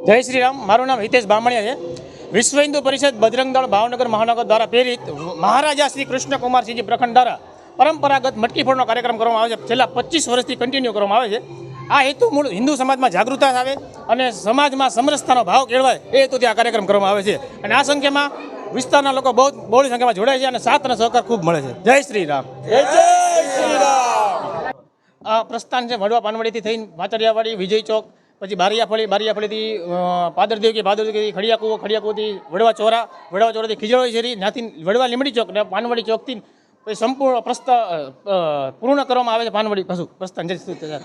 જય શ્રી રામ. મારું નામ હિતેશ બામણિયા છે. વિશ્વ હિન્દુ પરિષદ બજરંગ દળ ભાવનગર મહાનગર દ્વારા પ્રેરિત મહારાજા શ્રી કૃષ્ણકુમારસિંહજી પ્રખંડ દ્વારા પરંપરાગત મટકી ફોડનો કાર્યક્રમ કરવામાં આવે છે. છેલ્લા 25 વર્ષથી કન્ટિન્યુ કરવામાં આવે છે. આ હેતુ મૂળ હિન્દુ સમાજમાં જાગૃતતા આવે અને સમાજમાં સમરસતાનો ભાવ કેળવાય એ હેતુથી આ કાર્યક્રમ કરવામાં આવે છે. અને આ સંખ્યામાં વિસ્તારના લોકો બહુ બહોળી સંખ્યામાં જોડાય છે અને સાથ અને સહકાર ખૂબ મળે છે. જય શ્રી રામ. જય શ્રી રામ. આ પ્રસ્થાન છે વડવા પાનવાડીથી થઈને વાતરિયાવાડી, વિજય ચોક, પછી બારિયાફળીથી પાદરદેવથી ખડિયાકુવાથી વડવા ચોરાથી ખીજડોઈ શેરી, ત્યાંથી વડવા લીમડી ચોક ને પાનવાડી ચોકથી પછી સંપૂર્ણ પૂર્ણ કરવામાં આવે છે પાનવાડી પ્રસ્થાન. જય શ્રી રામ.